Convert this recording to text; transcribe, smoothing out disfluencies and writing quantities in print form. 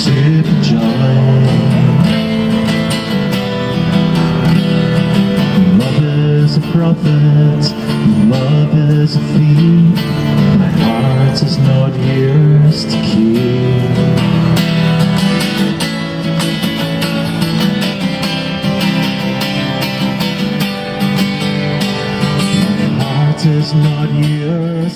sip of joy. Love is a prophet, love is a thief. My heart is not yours to keep. My heart is not yours